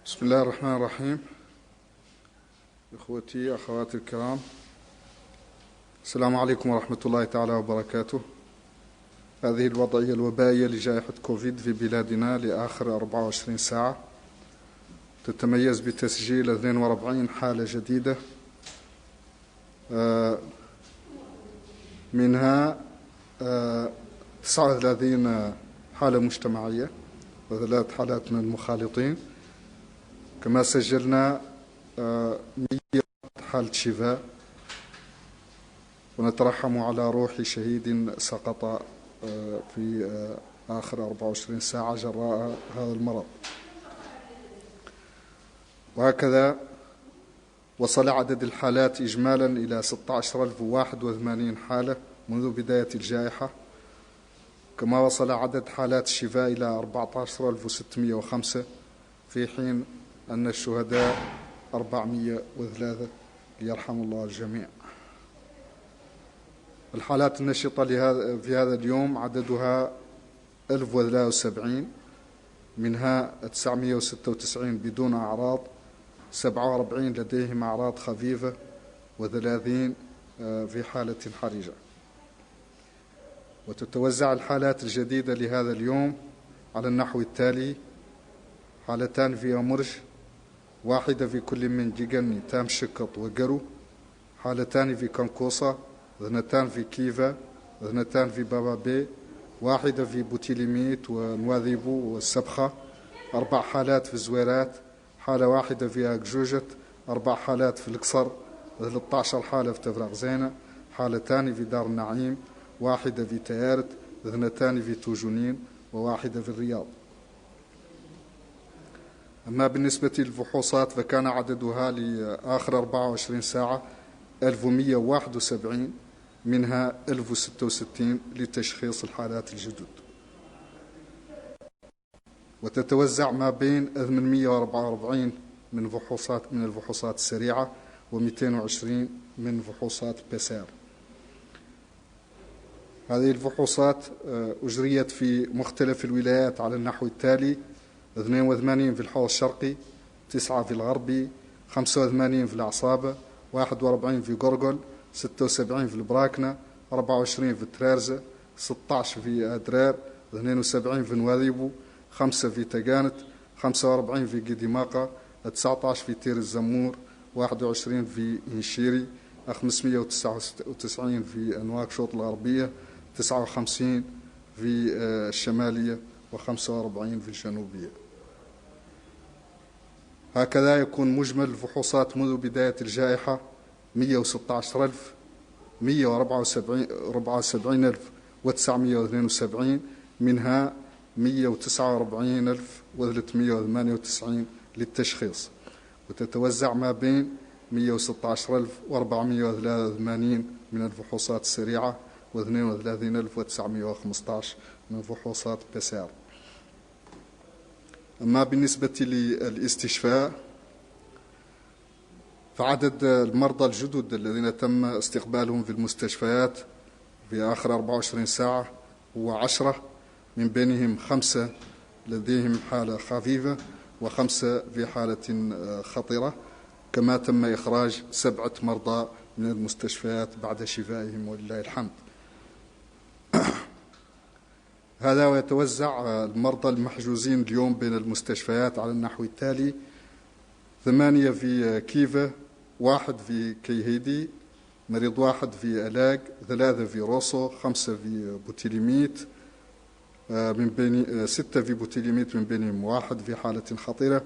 بسم الله الرحمن الرحيم. إخوتي أخواتي الكرام، السلام عليكم ورحمة الله تعالى وبركاته. هذه الوضعية الوبائية لجائحة كوفيد في بلادنا لآخر 24 ساعة تتميز بتسجيل 42 حالة جديدة، منها 39 حالة مجتمعية و3 حالات من المخالطين. كما سجلنا 100 حالة شفاء، ونترحم على روح شهيد سقط في آخر 24 ساعة جراء هذا المرض. وهكذا وصل عدد الحالات إجمالا إلى 16,081 حالة منذ بداية الجائحة، كما وصل عدد حالات الشفاء إلى 14,605، في حين أن الشهداء 403، ليرحم الله الجميع. الحالات النشطة في هذا اليوم عددها 1073، منها 996 بدون أعراض، 47 لديهم أعراض خفيفة، و30 في حالة حرجة. وتتوزع الحالات الجديدة لهذا اليوم على النحو التالي: حالتان في أمرج، واحدة في كل من جيجن تام شقط وقرو، حالتان في كنكوصة، 2 في كيفا، 2 في بابا بي، واحدة في بوتيليميت ونواذيبو والسبخة، 4 حالات في الزويرات، حالة واحدة في أكجوجت، 4 حالات في القصر، 13 حالة في تفرق زينة، حالتان في دار النعيم، واحدة في تيارت، 2 في توجونين، وواحدة في الرياض. أما بالنسبة للفحوصات فكان عددها لآخر 24 ساعة 1171، منها 1066 لتشخيص الحالات الجدد، وتتوزع ما بين 844 من الفحوصات السريعة، و220 من فحوصات بيسار. هذه الفحوصات أجريت في مختلف الولايات على النحو التالي: 82 في الحوض الشرقي، 9 في الغربي، 85 في العصابة، 41 في قرقل، 76 في البراكنة، 24 في ترارزة، 16 في أدرار، 72 في نواذيبو، 5 في تقانت، 45 في قديماقة، 19 في تير الزمور، 21 في إنشيري، 599 في نواكشوط الغربية، 59 في الشمالية، و45 في الجنوبية. هكذا يكون مجمل الفحوصات منذ بداية الجائحة 116,174,972، منها 149,398 للتشخيص، وتتوزع ما بين 116,483 من الفحوصات السريعة، و32,915 من فحوصات بيسار. أما بالنسبة للاستشفاء فعدد المرضى الجدد الذين تم استقبالهم في المستشفيات في آخر 24 ساعة هو 10، من بينهم 5 لديهم حالة خفيفة، و5 في حالة خطرة. كما تم إخراج 7 مرضى من المستشفيات بعد شفائهم ولله الحمد. هذا ويتوزع المرضى المحجوزين اليوم بين المستشفيات على النحو التالي: 8 في كيفا، 1 في كيهيدي، مريض 1 في ألاق، 3 في روسو، 5 في بوتيليميت، من بين 6 في بوتيليميت من بينهم 1 في حالة خطيرة،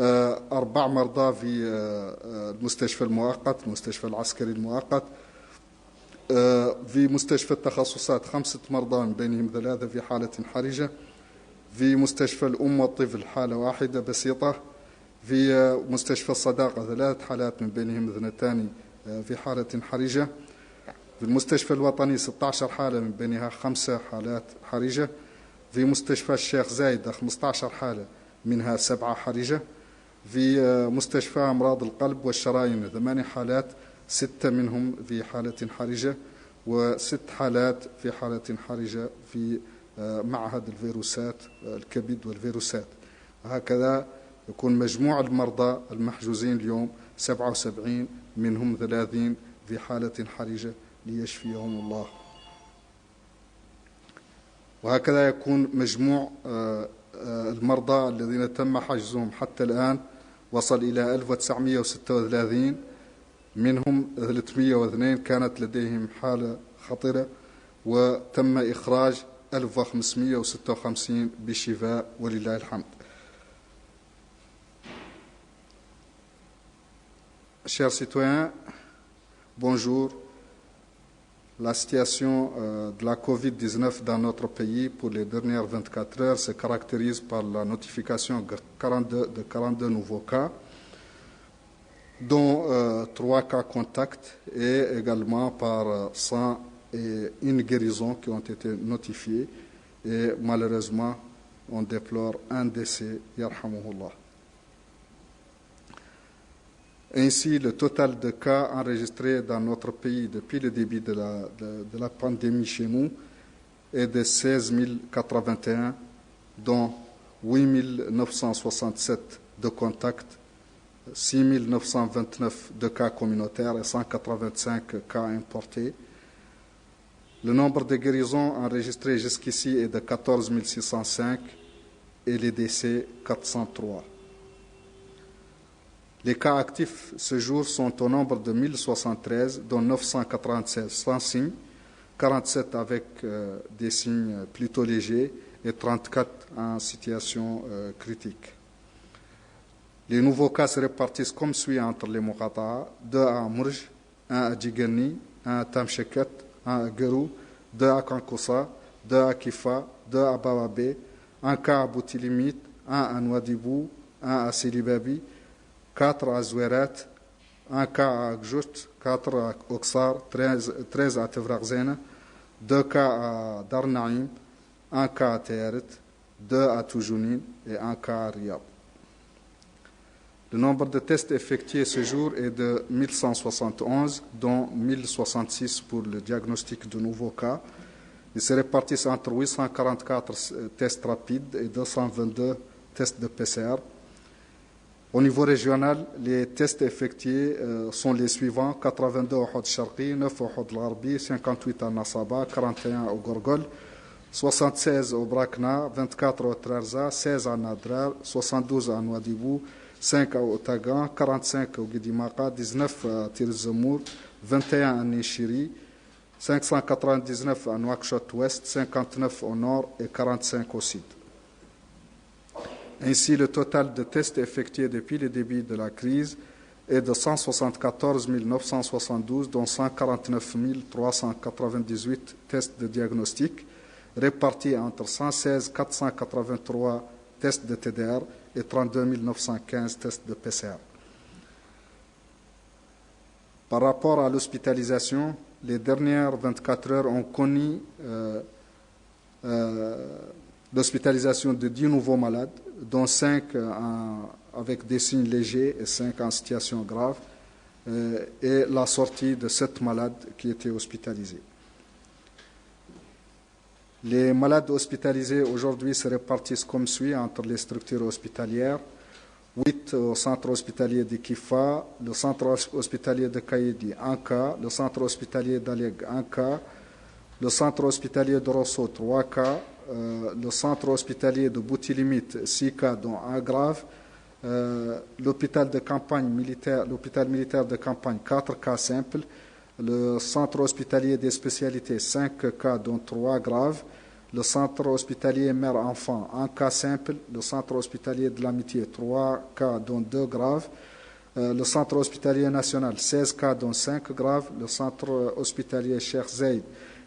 4 مرضى في المستشفى المؤقت، المستشفى العسكري المؤقت. في مستشفى التخصصات 5 مرضى من بينهم 3 في حالة حرجة. في مستشفى الأم والطفل حالة واحدة بسيطة. في مستشفى الصداقة 3 حالات من بينهم 2 في حالة حرجة. في المستشفى الوطني 16 حالة من بينها 5 حالات حرجة. في مستشفى الشيخ زايد 15 حالة منها 7 حرجة. في مستشفى أمراض القلب والشرايين 8 حالات، 6 منهم في حالة حرجة، و6 حالات في حالة حرجة في معهد الفيروسات الكبد والفيروسات. هكذا يكون مجموع المرضى المحجوزين اليوم 77 منهم 30 في حالة حرجة ليشفيهم الله. وهكذا يكون مجموع المرضى الذين تم حجزهم حتى الآن وصل إلى 1936 منهم 302 كانت لديهم حالة خطرة وتم إخراج 1556 بشفاء ولله الحمد. Chers citoyens, bonjour. La situation de la COVID-19 dans notre pays pour les dernières 24 heures se caractérise par la notification de 42 nouveaux cas, dont 3 cas contacts et également par 101 guérisons qui ont été notifiées. Et malheureusement, on déplore un décès, yarhamuhullah. Ainsi, le total de cas enregistrés dans notre pays depuis le début de la pandémie chez nous est de 16 081, dont 8 967 de contacts, 6 929 de cas communautaires et 185 cas importés. Le nombre de guérisons enregistrées jusqu'ici est de 14 605 et les décès 403. Les cas actifs ce jour sont au nombre de 1073, dont 996 sans signe, 47 avec des signes plutôt légers et 34 en situation critique. Les nouveaux cas se répartissent comme suit entre les Muqata'a, 2 à Mourj, 1 à Djigani, 1 à Tamshikat, 1 à Gerou, 2 à Kankoussa, 2 à Kifa, 2 à Bawabé, 1 cas à Boutilimit, 1 à Nouadhibou, 1 à Silibabi, 4 à Zouerat, 1 cas à Akjout, 4 à Oksar, 13 à Tevraghzena, 2 cas à Darnaïm, 1 cas à Teret, 2 à Toujounin et 1 cas à Riyad. Le nombre de tests effectués ce jour est de 1171, dont 1066 pour le diagnostic de nouveaux cas. Ils se répartissent entre 844 tests rapides et 222 tests de PCR. Au niveau régional, les tests effectués sont les suivants: 82 au Hod Sharqi, 9 au Hod Larbi, 58 à Nasaba, 41 au Gorgol, 76 au Brakna, 24 au Trarza, 16 à Nadrar, 72 à Nouadhibou, 5 à Otagan, 45 au Guidimaka, 19 à Tirzemour, 21 à Nishiri, 599 à Nouakchott-Ouest, 59 au nord et 45 au sud. Ainsi, le total de tests effectués depuis le début de la crise est de 174 972, dont 149 398 tests de diagnostic, répartis entre 116 483 tests de TDR et 32 915 tests de PCR. Par rapport à l'hospitalisation, les dernières 24 heures ont connu l'hospitalisation de 10 nouveaux malades, dont 5 avec des signes légers et 5 en situation grave, et la sortie de 7 malades qui étaient hospitalisés. Les malades hospitalisés aujourd'hui se répartissent comme suit entre les structures hospitalières: 8 au centre hospitalier de Kifa, le centre hospitalier de Kaïdi, 1 cas, le centre hospitalier d'Aleg, 1 cas, le centre hospitalier de Rosso, 3 cas, le centre hospitalier de Boutilimit, 6 cas dont 1 grave, l'hôpital de campagne militaire, l'hôpital militaire de campagne, 4 cas simples, le centre hospitalier des spécialités, 5 cas dont 3 graves, le centre hospitalier mère-enfant, 1 cas simple, le centre hospitalier de l'amitié, 3 cas dont 2 graves, le centre hospitalier national, 16 cas dont 5 graves, le centre hospitalier Cheikh Zayed,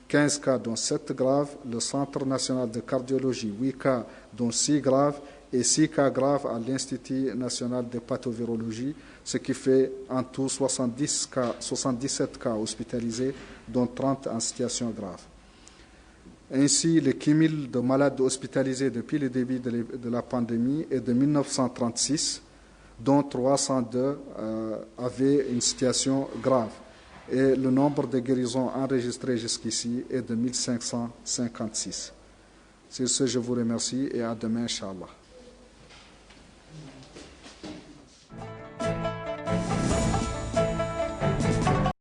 15 cas dont 7 graves, le centre national de cardiologie, 8 cas dont 6 graves et 6 cas graves à l'Institut national de pathovirologie, ce qui fait en tout 77 cas hospitalisés, dont 30 en situation grave. Ainsi, le cumul de malades hospitalisés depuis le début de la pandémie est de 1936, dont 302 avaient une situation grave. Et le nombre de guérisons enregistrées jusqu'ici est de 1556. Sur ce, je vous remercie et à demain, Inch'Allah.